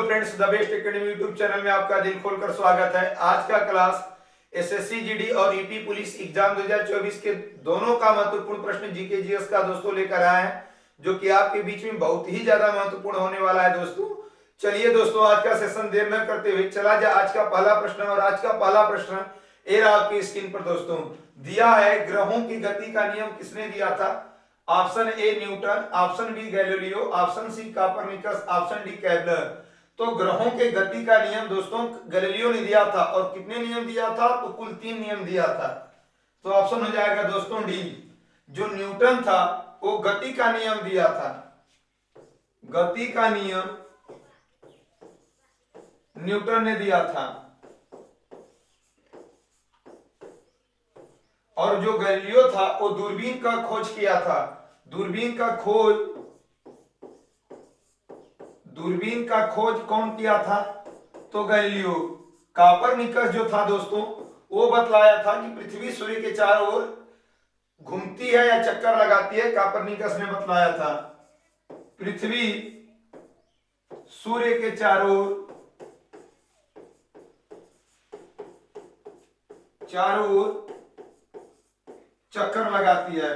Friends, the best academy YouTube channel में आपका दिल खोलकर स्वागत है। आज का क्लास एसएससी जीडी और ईपी पुलिस एग्जाम 2024 के दोनों का महत्वपूर्ण प्रश्न जीके जीएस का दोस्तों लेकर आए हैं, जो कि आपके बीच में बहुत ही ज्यादा महत्वपूर्ण होने वाला है दोस्तों। चलिए दोस्तों, आज का सेशन देर न करते हुए चला जाए आज का पहला प्रश्न। और आज का पहला प्रश्न ये रहा आपकी स्क्रीन पर दोस्तों, दिया है ग्रहों की गति का नियम किसने दिया था? Option A Newton, option B Galileo, option C Copernicus, option D Kepler. तो ग्रहों के गति का नियम दोस्तों गैलीलियो ने दिया था। और कितने नियम दिया था? तो कुल 3 नियम दिया था। तो ऑप्शन हो जाएगा दोस्तों डी। जो न्यूटन था वो गति का नियम दिया था, गति का नियम न्यूटन ने दिया था। और जो गैलीलियो था वो दूरबीन का खोज किया था। दूरबीन का खोज कौन किया था? तो गैलीलियो। कोपरनिकस जो था दोस्तों वो बतलाया था कि पृथ्वी सूर्य के चारों ओर घूमती है या चक्कर लगाती है। कोपरनिकस ने बतलाया था पृथ्वी सूर्य के चारों ओर चक्कर लगाती है।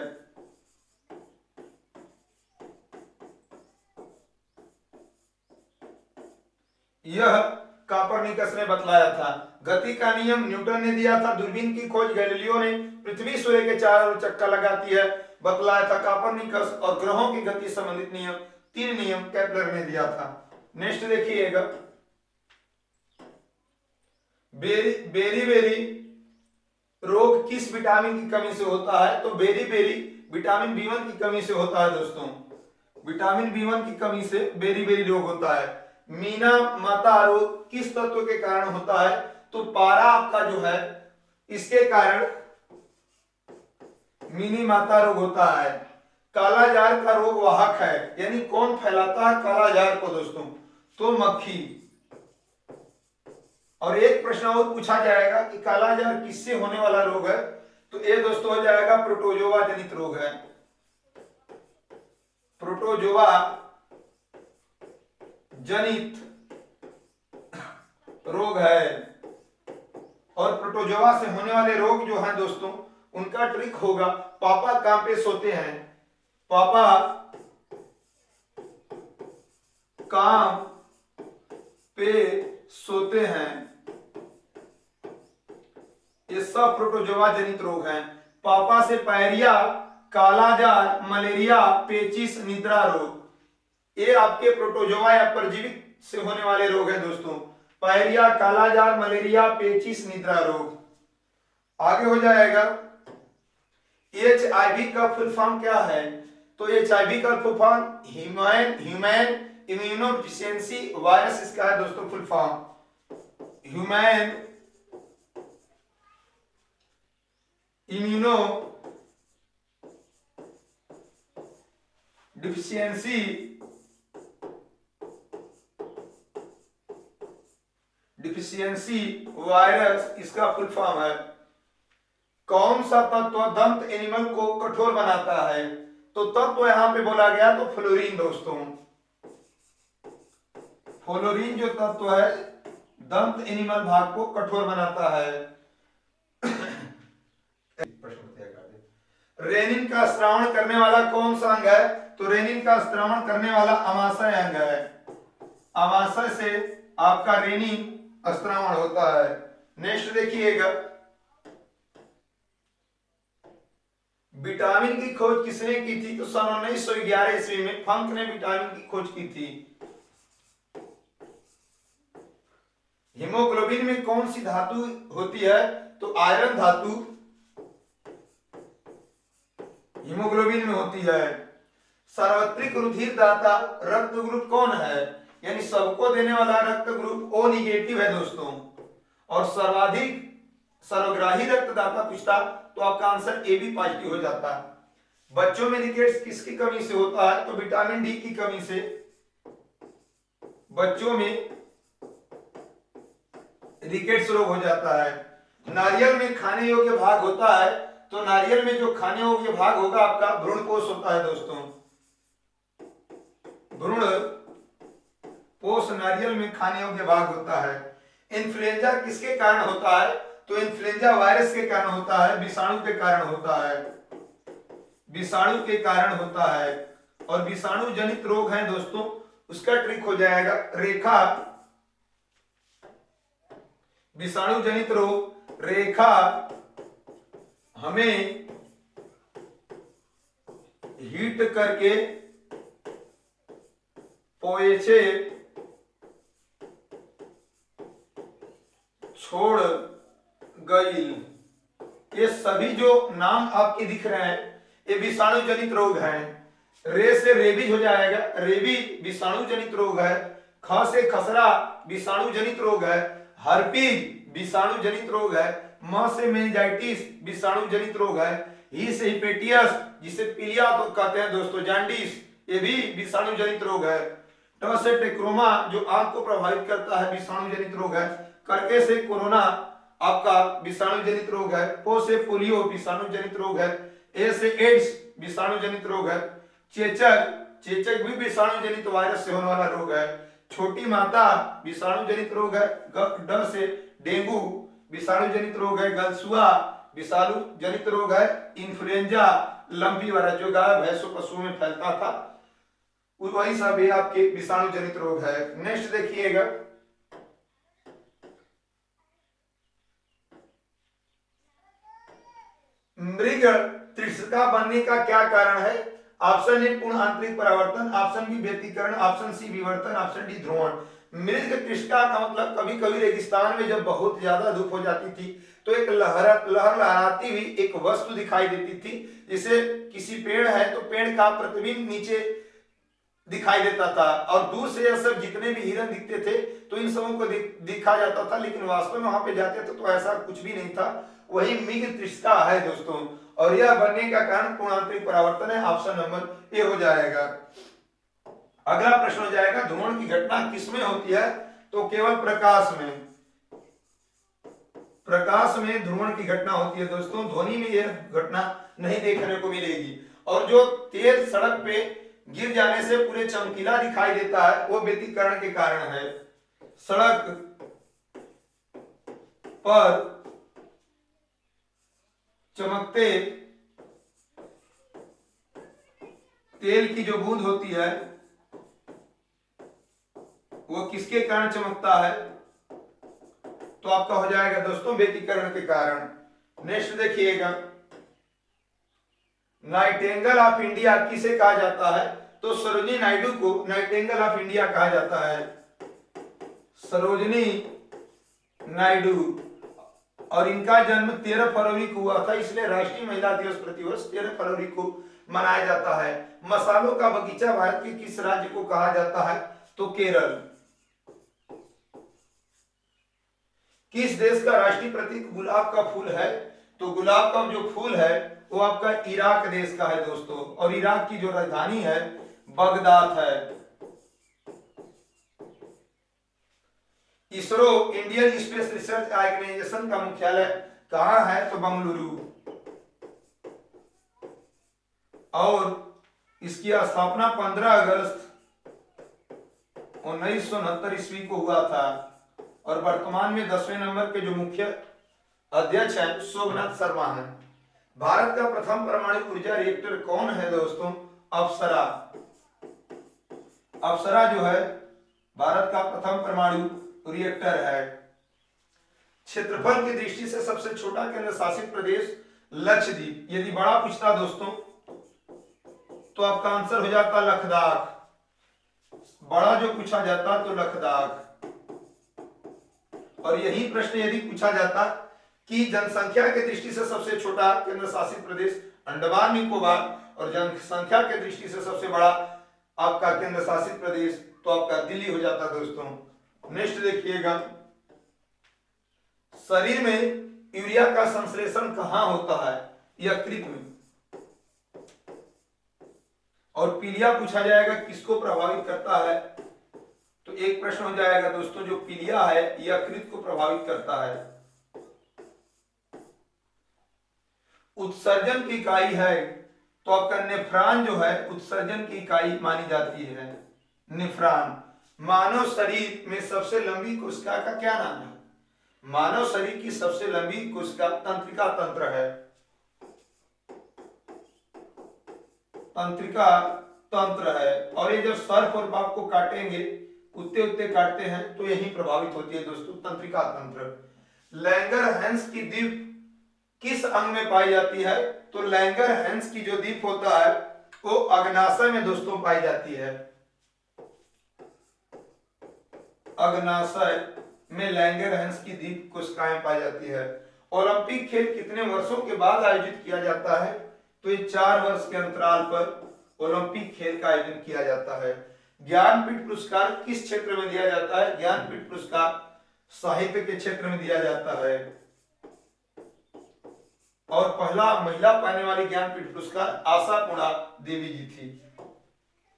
यह कोपरनिकस ने बतलाया था। गति का नियम न्यूटन ने दिया था। दूरबीन की खोज गैलीलियो ने, पृथ्वी सूर्य के चारों ओर चक्कर लगाती है, बतलाया था कोपरनिकस। और ग्रहों की गति संबंधित नियम 3 नियम केपलर ने दिया था। नेक्स्ट देखिएगा, बेरी रोग किस विटामिन की कमी से होता है? तो बेरी विटामिन B1 की कमी से होता है दोस्तों। विटामिन B1 की कमी से बेरी रोग होता है। मीना माता रोग किस तत्व के कारण होता है? तो पारा आपका जो है इसके कारण मिनी माता रोग होता है। कालाजार का रोग वाहक है, यानी कौन फैलाता है कालाजार को दोस्तों? तो मक्खी। और एक प्रश्न और पूछा जाएगा कि कालाजार किससे होने वाला रोग है? तो ये दोस्तों हो जाएगा प्रोटोजोआ जनित रोग है। प्रोटोजोआ जनित रोग है। और प्रोटोजोआ से होने वाले रोग जो है दोस्तों उनका ट्रिक होगा, पापा कहां पे सोते हैं? पापा कहां पे सोते हैं? ये सब प्रोटोजोआ जनित रोग हैं। पापा से पायरिया, कालाजार, मलेरिया, पेचिस, निद्रा रोग, ये आपके प्रोटोजोआ या परजीवी से होने वाले रोग हैं दोस्तों। पायरिया, कालाजार, मलेरिया, पेचिस, निद्रा रोग। आगे हो जाएगा HIV का फुल फॉर्म क्या है? तो HIV का full form human immunodeficiency virus इसका है दोस्तों full form. Human immuno deficiency virus इसका फुल फॉर्म है। कौन सा तत्व दंत एनिमल को कठोर बनाता है? तो तत्व यहां पे बोला गया तो फ्लोरीन दोस्तों। फ्लोरीन जो तत्व है दंत एनिमल भाग को कठोर बनाता है। रेनिन का स्रावण करने वाला कौन सा अंग है? तो रेनिन का स्रावण करने वाला अमाशय अंग है। अमाशय से आपका रेनिन स्रावण होता है। नेक्स्ट देखिएगा, विटामिन की खोज किसने की थी? तो सन 1911 ईस्वी में फंक ने विटामिन की खोज की थी। हीमोग्लोबिन में कौन सी धातु होती है? तो आयरन धातु हीमोग्लोबिन में होती है। सार्वत्रिक रुधिर दाता रक्त ग्रुप कौन है? यानी सबको देने वाला रक्त ग्रुप O निगेटिव है दोस्तों। और सर्वाधिक सर्वग्राही रक्तदाता पूछता तो आपका आंसर AB पॉजिटिव हो जाता है। बच्चों में रिकेट्स किसकी कमी से होता है? तो विटामिन D की कमी से बच्चों में रिकेट्स रोग हो जाता है। नारियल में खाने योग्य भाग होता है, तो नारियल में जो खाने योग्य भाग होगा आपका भ्रूण कोश होता है दोस्तों। भ्रूण पोष नारियल में खाने योग्य भाग होता है। इन्फ्लुएंजा किसके कारण होता है? तो इन्फ्लुएंजा वायरस के कारण होता है, विषाणु के कारण होता है, विषाणु के कारण होता है। और विषाणु जनित रोग है दोस्तों, उसका ट्रिक हो जाएगा रेखा। विषाणु जनित रोग रेखा हमें हीट करके पोएचे छोड़ गई। ये सभी जो नाम आपके दिख रहे हैं ये विषाणु जनित रोग हैं। रे से रेबीज हो जाएगा, रेबी विषाणु जनित रोग है। ख से खसरा विषाणु जनित रोग है। हर्पीज विषाणु जनित रोग है। म से मेनिंजाइटिस विषाणु जनित रोग है। ही से हिपेटियस जिसे पीलिया तो कहते हैं दोस्तों, जॉन्डिस, ये भी विषाणु जनित रोग है। ट से टेक्रोमा जो आंख को प्रभावित करता है विषाणु जनित रोग है। करके से कोरोना आपका विषाणु जनित रोग है। पो से पोलियो विषाणु जनित रोग है। ए से एड्स विषाणु जनित रोग है। चेचक, चेचक भी विषाणु जनित वायरस से होने वाला रोग है। छोटी माता विषाणु जनित रोग है। ड से डेंगू विषाणु जनित रोग है। गलसुआ विषाणु जनित रोग है। इन्फ्लुएंजा लंपी वायरस जो गाय भैंसों पशुओं में फैलता था, वही सब ये आपके विषाणु जनित रोग है। नेक्स्ट देखिएगा, मृग तृषिका बनने का क्या कारण है? ऑप्शन ए पूर्ण आंतरिक परावर्तन, ऑप्शन बी व्यतिकरण, ऑप्शन सी विवर्तन, ऑप्शन डी ध्रुवण। मृग तृषिका का मतलब कभी कभी रेगिस्तान में जब बहुत ज्यादा धूप हो जाती थी तो एक लहर लहराती हुई एक वस्तु दिखाई देती थी। जैसे किसी पेड़ है तो पेड़ का प्रतिबिंब नीचे दिखाई देता था और दूर से यह सब जितने भी हिरण दिखते थे तो इन सबों को दिखा जाता था, लेकिन वास्तव में वहां पे जाते थे तो ऐसा कुछ भी नहीं था। वही मृग तृषिका है दोस्तों, और यह बनने का कारण पूर्णांतरिक परावर्तन है। ऑप्शन नंबर ए हो जाएगा। अगला प्रश्न हो जाएगा, ध्रुवण की घटना किसमें होती है? तो केवल प्रकाश में, प्रकाश में ध्रुवण की घटना होती है दोस्तों। ध्वनि में यह घटना नहीं देखने को मिलेगी। और जो तेल सड़क पे गिर जाने से पूरे चमकीला दिखाई देता है वो व्यतिकरण के कारण है। सड़क पर चमकते तेल की जो बूंद होती है वो किसके कारण चमकता है? तो आपका हो जाएगा दोस्तों व्यतिकरण के कारण। नेक्स्ट देखिएगा, नाइटिंगेल ऑफ इंडिया किसे कहा जाता है? तो सरोजिनी नायडू को नाइटिंगेल ऑफ इंडिया कहा जाता है। सरोजिनी नायडू, और इनका जन्म 13 फरवरी को हुआ था, इसलिए राष्ट्रीय महिला दिवस प्रतिवर्ष 13 फरवरी को मनाया जाता है। मसालों का बगीचा भारत के किस राज्य को कहा जाता है? तो केरल। किस देश का राष्ट्रीय प्रतीक गुलाब का फूल है? तो गुलाब का जो फूल है वो आपका इराक देश का है दोस्तों, और इराक की जो राजधानी है बगदाद है। ISRO Indian space research organisation का मुख्यालय कहां है? तो बंगलुरु। और इसकी स्थापना 15 अगस्त 1969 ईस्वी को हुआ था, और वर्तमान में 10वें नंबर के जो मुख्य अध्यक्ष हैं सोमनाथ शर्मा हैं। भारत का प्रथम परमाणु ऊर्जा रिएक्टर कौन है दोस्तों? अप्सरा। अप्सरा जो है भारत का प्रथम परमाणु रिएक्टर है। क्षेत्रफल की दृष्टि से सबसे छोटा केंद्र शासित प्रदेश लक्षद्वीप। यदि बड़ा पूछता दोस्तों तो आपका आंसर हो जाता लद्दाख। बड़ा जो पूछा जाता तो लद्दाख। और यही प्रश्न यदि पूछा जाता कि जनसंख्या की दृष्टि से सबसे छोटा केंद्र शासित प्रदेश अंडमान निकोबार और जनसंख्या की दृष्टि से सबसे बड़ा आपका केंद्र शासित प्रदेश तो आपका दिल्ली हो जाता दोस्तों। नेक्स्ट देखिएगा, शरीर में यूरिया का संश्लेषण कहां होता है? यकृत में। और पीलिया पूछा जाएगा किसको प्रभावित करता है? तो एक प्रश्न हो जाएगा दोस्तों, जो पीलिया है यकृत को प्रभावित करता है। उत्सर्जन की इकाई है तो आपका नेफ्रॉन जो है उत्सर्जन की इकाई मानी जाती है, नेफ्रॉन। मानव शरीर में सबसे लंबी कोशिका का क्या नाम है? मानव शरीर की सबसे लंबी कोशिका तंत्रिका तंत्र है। तंत्रिका तंत्र है। और ये जब सर्प और बाघ को काटेंगे, कुत्ते उत्ते काटते हैं तो यही प्रभावित होती है दोस्तों, तंत्रिका तंत्र। लैंगर-हैंस की दीप किस अंग में पाई जाती है? तो लैंगर-हैंस की जो दीप होता है वो अग्नाशय में दोस्तों पाई जाती है। अग्नाशय में लैंगर-हैंस की दीप कोशिकाएं पाई जाती है। ओलंपिक खेल कितने वर्षों के बाद आयोजित किया जाता है? तो ये 4 वर्ष के अंतराल पर ओलंपिक खेल का आयोजन किया जाता है। ज्ञानपीठ पुरस्कार किस क्षेत्र में दिया जाता है? ज्ञानपीठ पुरस्कार साहित्य के क्षेत्र में दिया जाता है। और पहला महिला पाने वाली ज्ञानपीठ पुरस्कार आशापूर्णा देवी जी थी।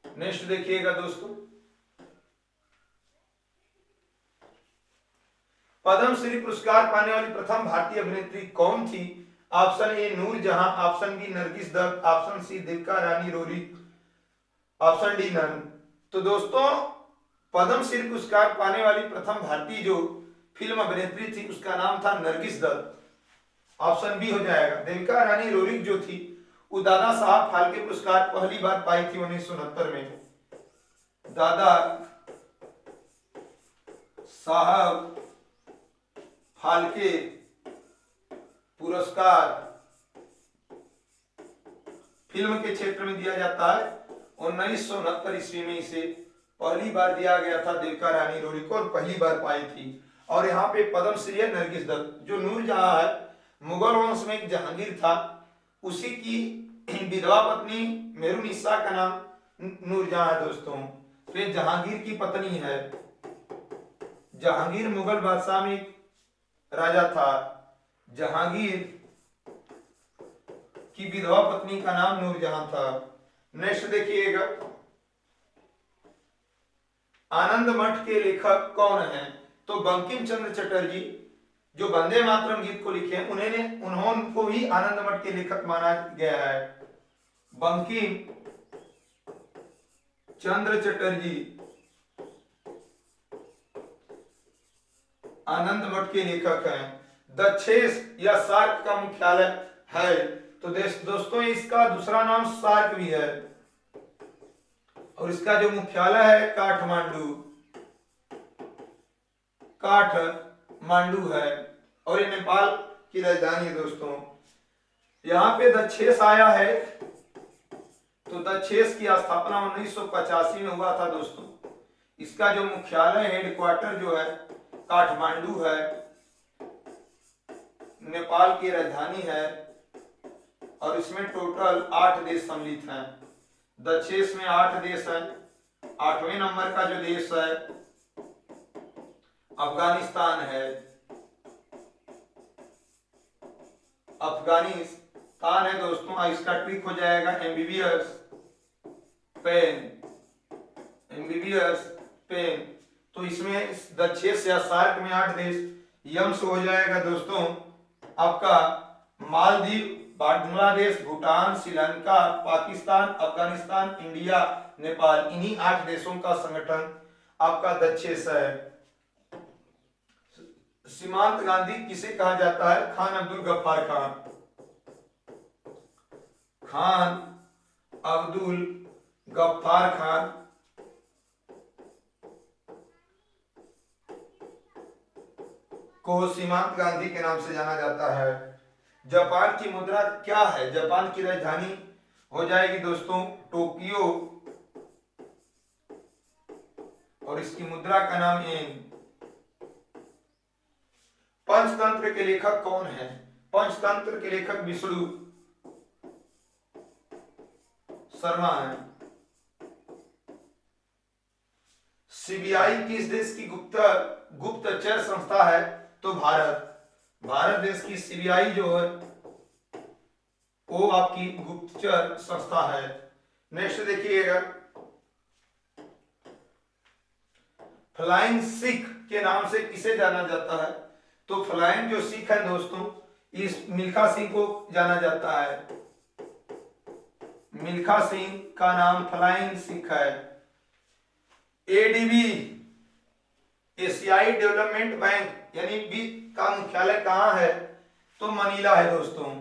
नेक्स्ट देखिएगा दोस्तों, पद्मश्री पुरस्कार पाने वाली प्रथम भारतीय अभिनेत्री कौन थी? Option A Noorjahan, option B Nargis Dutt, option C Devika Rani Roerich, option D none. तो दोस्तों पद्मश्री पुरस्कार पाने वाली प्रथम भारतीय जो फिल्म अभिनेत्री थी उसका नाम था नरगिस दत्त। ऑप्शन बी हो जाएगा। देविका रानी रोरिक जो थी वो दादा साहब फाल्के पुरस्कार पहली बार पाई थी 1969 में। दादा साहब फाल्के पुरस्कार फिल्म के क्षेत्र में दिया जाता है। 1969 ईस्वी में इसे पहली बार दिया गया था देविका रानी रोरी को और पहली बार पाई थी। और यहाँ पे पद्मश्री है नरगिस दत्त। जो नूरजहां है मुगल वंश में एक जहांगीर था, उसी की विधवा पत्नी मेहरुनिसा का नाम नूरजहां है दोस्तों। तो ये जहांगीर की पत्नी है। जहांगीर मुगल बादशाह में एक राजा था। जहांगीर की विधवा पत्नी का नाम नूरजहां था। नेक्स्ट देखिएगा, आनंद मठ के लेखक कौन हैं? तो बंकिम चंद्र चटर्जी जो वंदे मातरम गीत को लिखे हैं उनको ही आनंद मठ के लेखक माना गया है। बंकिम चंद्र चटर्जी आनंद मठ के लेखक हैं। दक्षेस या सार्क का मुख्यालय है? तो दोस्तों इसका दूसरा नाम सार्क भी है और इसका जो मुख्यालय है काठमांडू है और ये नेपाल की राजधानी है दोस्तों। यहाँ पे दक्षेस आया है तो दक्षेस की स्थापना 1985 में हुआ था दोस्तों। इसका जो मुख्यालय हेडक्वार्टर जो है काठमांडू है, नेपाल की राजधानी है और इसमें टोटल 8 देश सम्मिलित हैं। दक्षेस में 8 देश हैं। 8वें नंबर का जो देश है अफगानिस्तान है। अफगानिस्तान है दोस्तों। इसका ट्रिक हो जाएगा एमबीबीएस पेन। तो इसमें दक्षेस या सार्क में 8 देश। यम से हो जाएगा दोस्तों आपका मालदीव, बांग्लादेश, भूटान, श्रीलंका, पाकिस्तान, अफगानिस्तान, इंडिया, नेपाल। इन्हीं 8 देशों का संगठन आपका दक्षेस है। सीमांत गांधी किसे कहा जाता है? खान अब्दुल गफ्फार खान। खान अब्दुल गफ्फार खान को सीमांत गांधी के नाम से जाना जाता है। जापान की मुद्रा क्या है? जापान की राजधानी हो जाएगी दोस्तों टोक्यो और इसकी मुद्रा का नाम येन। पंचतंत्र के लेखक कौन है? पंचतंत्र के लेखक विष्णु शर्मा है। सीबीआई किस देश की गुप्तचर संस्था है? तो भारत देश की सीबीआई जो है वो आपकी गुप्तचर संस्था है। नेक्स्ट देखिएगा, फ्लाइंग सिख के नाम से किसे जाना जाता है? तो फ्लाइंग जो सिख है दोस्तों इस मिल्खा सिंह को जाना जाता है। मिल्खा सिंह का नाम फ्लाइंग सिख है। एडीबी एशियाई डेवलपमेंट बैंक यानी बी का मुख्यालय कहां है? तो मनीला है दोस्तों।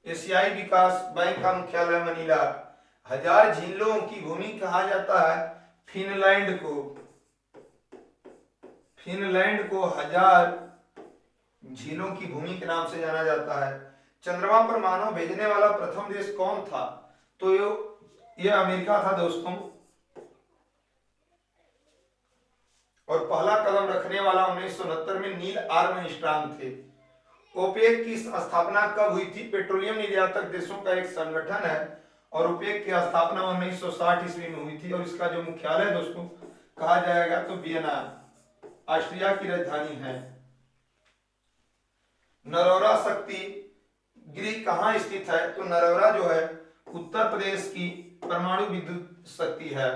एशियाई विकास बैंक का मुख्यालय मनीला। हजार झीलों की भूमि कहा जाता है फिनलैंड को। फिनलैंड को हजार झीलों की भूमि के नाम से जाना जाता है। चंद्रमा पर मानव भेजने वाला प्रथम देश कौन था? तो ये अमेरिका था दोस्तों। और पहला कदम रखने वाला 1969 में नील आर्मस्ट्रांग थे। ओपेक की स्थापना कब हुई थी? पेट्रोलियम निर्यातक देशों का एक संगठन है और ओपेक की स्थापना 1960 ईस्वी में हुई थी। और इसका जो मुख्यालय दोस्तों कहा जाएगा तो वियना, ऑस्ट्रिया की राजधानी है। नरोरा शक्ति गृह कहाँ स्थित है? तो नरोरा जो है उत्तर प्रदेश की परमाणु विद्युत शक्ति है।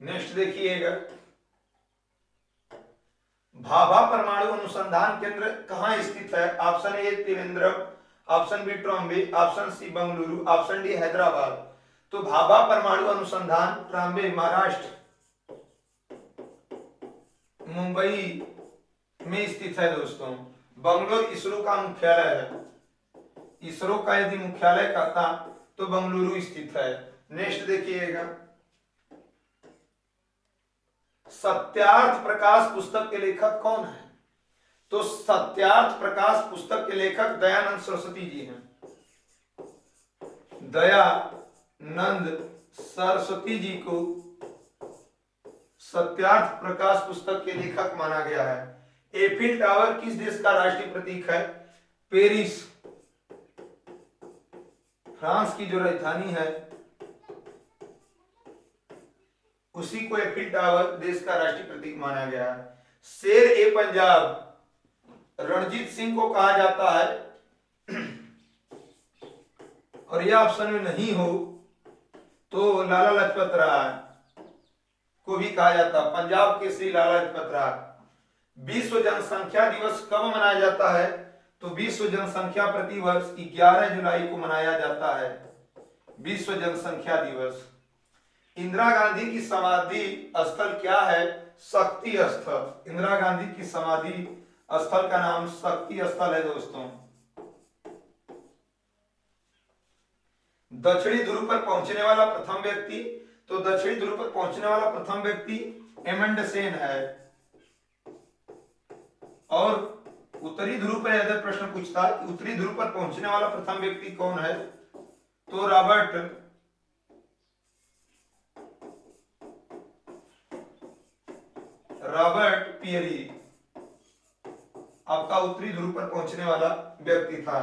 नेक्स्ट देखिएगा, भाभा परमाणु अनुसंधान केंद्र कहाँ स्थित है? Option A Trivandrum, option B Trombay, option C Bengaluru, option D Hyderabad. तो भाभा परमाणु अनुसंधान ट्रॉम्बे महाराष्ट्र मुंबई में स्थित है दोस्तों। बंगलोर इसरो का मुख्यालय है। इसरो का यदि मुख्यालय कहता तो बंगलुरु स्थित है। नेक्स्ट देखिएगा, सत्यार्थ प्रकाश पुस्तक के लेखक कौन है? तो सत्यार्थ प्रकाश पुस्तक के लेखक दयानंद सरस्वती जी हैं। दयानंद सरस्वती जी को सत्यार्थ प्रकाश पुस्तक के लेखक माना गया है। एफिल टावर किस देश का राष्ट्रीय प्रतीक है? पेरिस, फ्रांस की जो राजधानी है उसी को एफिल टावर देश का राष्ट्रीय प्रतीक माना गया है। शेर ए पंजाब रणजीत सिंह को कहा जाता है और यह ऑप्शन में नहीं हो तो लाला लाजपत राय को भी कहा जाता है। पंजाब के श्री लाला लाजपत राय। विश्व जनसंख्या दिवस कब मनाया जाता है? तो विश्व जनसंख्या प्रतिवर्ष 11 जुलाई को मनाया जाता है विश्व जनसंख्या दिवस। इंदिरा गांधी की समाधि स्थल क्या है? शक्ति स्थल। इंदिरा गांधी की समाधि स्थल का नाम शक्ति स्थल है दोस्तों। दक्षिणी ध्रुव पर पहुंचने वाला प्रथम व्यक्ति? तो दक्षिणी ध्रुव पर पहुंचने वाला प्रथम व्यक्ति एमंडसेन है। और उत्तरी ध्रुव पर यदि प्रश्न पूछता है कि उत्तरी ध्रुव पर पहुंचने वाला प्रथम व्यक्ति कौन है? तो रॉबर्ट पियरी आपका उत्तरी ध्रुव पर पहुंचने वाला व्यक्ति था।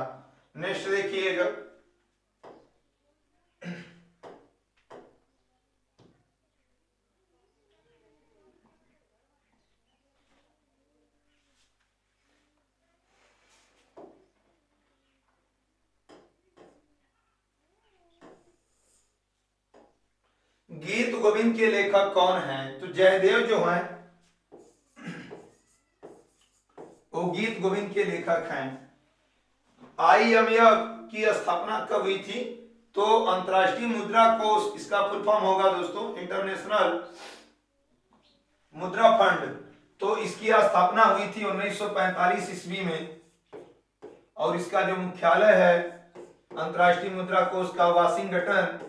नेक्स्ट देखिएगा, गीत गोविंद के लेखक कौन हैं? तो जयदेव जो हैं वो गीत गोविंद के लेखक हैं। IMF की स्थापना कब हुई थी? तो अंतरराष्ट्रीय मुद्रा कोष, इसका फुल फॉर्म होगा दोस्तों इंटरनेशनल मुद्रा फंड। तो इसकी स्थापना हुई थी 1945 ईस्वी में और इसका जो मुख्यालय है अंतरराष्ट्रीय मुद्रा कोष का वाशिंगटन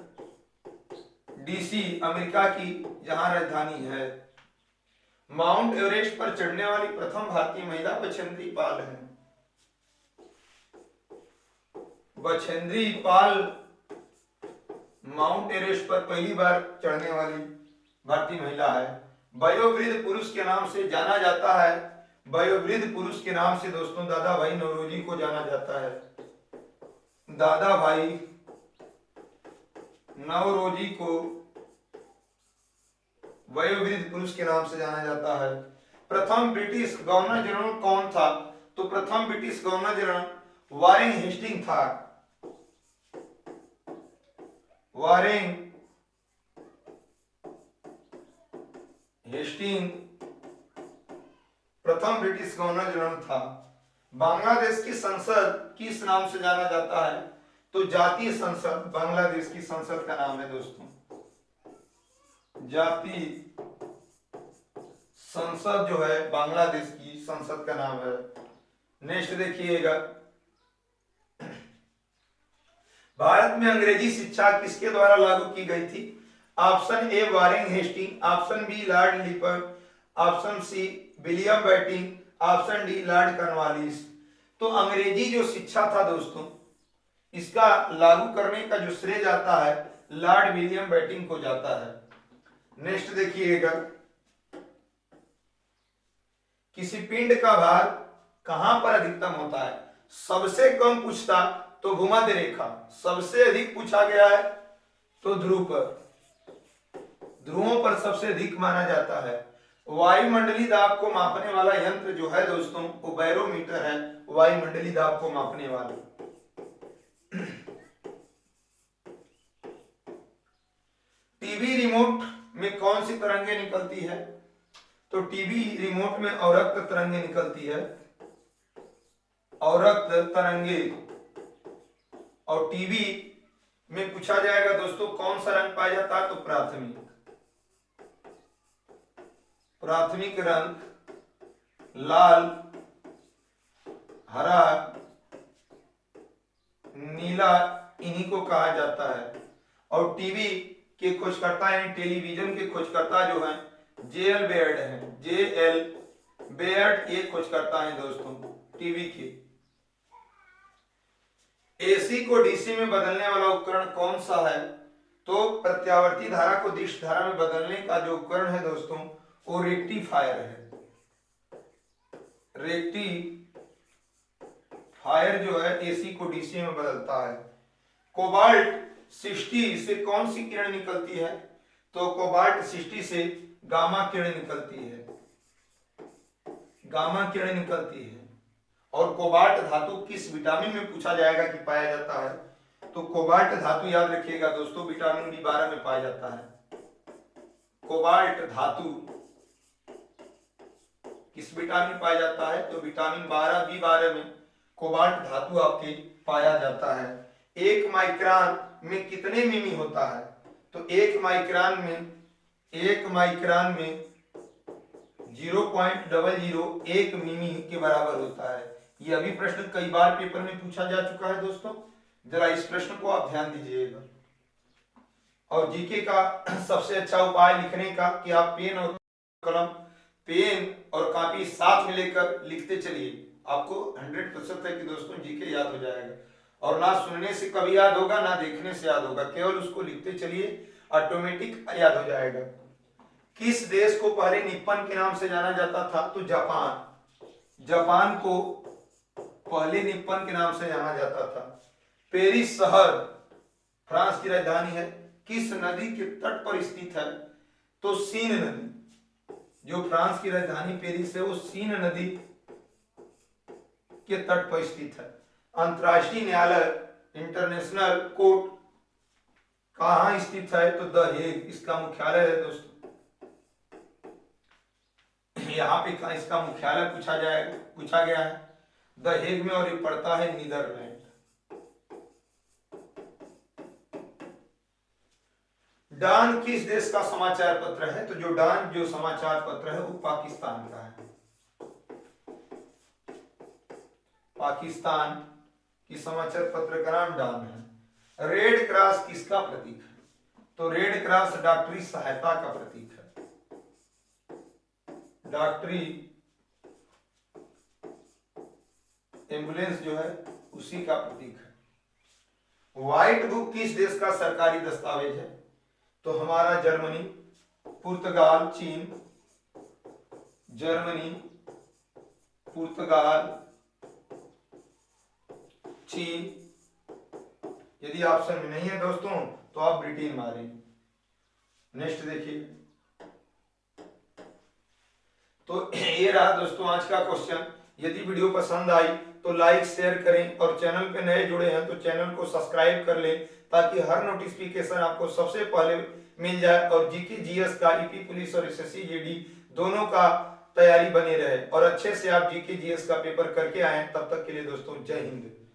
DC अमेरिका की जहां राजधानी है। माउंट एवरेस्ट पर चढ़ने वाली प्रथम भारतीय महिला बछेंद्री पाल है। बछेंद्री पाल माउंट एवरेस्ट पर पहली बार चढ़ने वाली भारतीय महिला है। वयोवृद्ध पुरुष के नाम से जाना जाता है। वयोवृद्ध पुरुष के नाम से दोस्तों दादा भाई नौरोजी को जाना जाता है। दादा भाई नौरोजी को वयोवृद्ध पुरुष के नाम से जाना जाता है। प्रथम ब्रिटिश गवर्नर जनरल कौन था? तो प्रथम British governor general Warren Hasting था। वारेन हेस्टिंग प्रथम ब्रिटिश गवर्नर जनरल था। बांग्लादेश की संसद किस नाम से जाना जाता है? तो जातीय संसद बांग्लादेश की संसद का नाम है दोस्तों, जातीय संसद जो है बांग्लादेश की संसद का नाम है। नेक्स्ट देखिएगा, भारत में अंग्रेजी शिक्षा किसके द्वारा लागू की गई थी? Option A Warren Hasting, option B lord Lipper, option C William Bentinck, option D lord Cornwallis. तो अंग्रेजी जो शिक्षा था दोस्तों, इसका लागू करने का जो श्रेय जाता है लॉर्ड विलियम बेंटिंक को जाता है। नेक्स्ट देखिएगा, किसी पिंड का भार कहां पर अधिकतम होता है? सबसे कम पूछता तो भूमध्य रेखा, सबसे अधिक पूछा गया है तो ध्रुव पर, ध्रुवों पर सबसे अधिक माना जाता है। वायुमंडलीय दाब को मापने वाला यंत्र जो है दोस्तों वो बैरोमीटर है, वायुमंडलीय दाब को मापने वाला। टीवी रिमोट में कौन सी तरंगे निकलती है? तो टीवी रिमोट में अवरक्त तरंगे निकलती है, अवरक्त तरंगे। और टीवी में पूछा जाएगा दोस्तों कौन सा रंग पाया जाता है? तो प्राथमिक, प्राथमिक रंग लाल, हरा, नीला, इन्हीं को कहा जाता है। और टीवी के खोजकर्ता यानी टेलीविजन के खोजकर्ता जो हैं जेएल बेयर्ड हैं, जेएल बेयर्ड ये खोजकर्ता हैं दोस्तों टीवी के। एसी को डीसी में बदलने वाला उपकरण कौन सा है? तो प्रत्यावर्ती धारा को दिश धारा में बदलने का जो उपकरण है दोस्तों वो रेक्टिफायर है। रेक्टिफायर जो है एसी को डीसी में बदलता है। कोबाल्ट 60 से कौन सी किरण निकलती है? तो कोबाल्ट 60 से गामा किरण निकलती है, गामा किरण निकलती है। और कोबाल्ट धातु किस विटामिन में पूछा जाएगा कि पाया जाता है? तो कोबाल्ट धातु याद रखिएगा दोस्तों विटामिन B12 में पाया जाता है। कोबाल्ट धातु किस विटामिन में पाया जाता है? तो विटामिन B12 में कोबाल्ट धातु आपके पाया जाता है। 1 माइक्रोन में कितने मिमी होता है? तो 1 माइक्रोन में 0.001 मिमी के बराबर होता है। ये अभी प्रश्न कई बार पेपर में पूछा जा चुका है दोस्तों, जरा इस प्रश्न को आप ध्यान दीजिएगा। और जीके का सबसे अच्छा उपाय लिखने का कि आप पेन और कलम, पेन और कॉपी साथ में लेकर लिखते चलिए, आपको 100% है कि दोस्तों जीके याद हो जाएगा। और ना सुनने से कभी याद होगा ना देखने से याद होगा, केवल उसको लिखते चलिए, ऑटोमेटिक याद हो जाएगा। किस देश को पहले निप्पन के नाम से जाना जाता था? तो जापान, जापान को पहले निप्पन के नाम से जाना जाता था। पेरिस शहर फ्रांस की राजधानी है, किस नदी के तट पर स्थित है? तो सीन नदी, जो फ्रांस की राजधानी पेरिस है वो सीन नदी के तट पर स्थित है। अंतरराष्ट्रीय न्यायालय इंटरनेशनल कोर्ट कहां स्थित है? तो द हेग इसका मुख्यालय है दोस्तों। यहाँ पे इसका मुख्यालय पूछा गया है द हेग में, और ये पड़ता है नीदरलैंड। डॉन किस देश का समाचार पत्र है? तो जो डॉन जो समाचार पत्र है वो पाकिस्तान का है। पाकिस्तान की समाचार पत्र का नाम डॉन है। रेड क्रॉस किसका प्रतीक है? तो रेड क्रॉस डॉक्टरी सहायता का प्रतीक है, डॉक्टरी एम्बुलेंस जो है उसी का प्रतीक है। व्हाइट बुक किस देश का सरकारी दस्तावेज है? तो हमारा जर्मनी, पुर्तगाल, चीन, जर्मनी, पुर्तगाल, चीन। यदि ऑप्शन में नहीं है दोस्तों तो आप ब्रिटेन मारें। नेक्स्ट देखिए, तो ये रहा दोस्तों आज का क्वेश्चन। यदि वीडियो पसंद आई तो लाइक शेयर करें, और चैनल पे नए जुड़े हैं तो चैनल को सब्सक्राइब कर लें ताकि हर नोटिफिकेशन आपको सबसे पहले मिल जाए, और जीके जीएस का, ईपी पुलिस और एसएससी जीडी दोनों का तैयारी बने रहे, और अच्छे से आप जीके जीएस का पेपर करके आए। तब तक के लिए दोस्तों जय हिंद।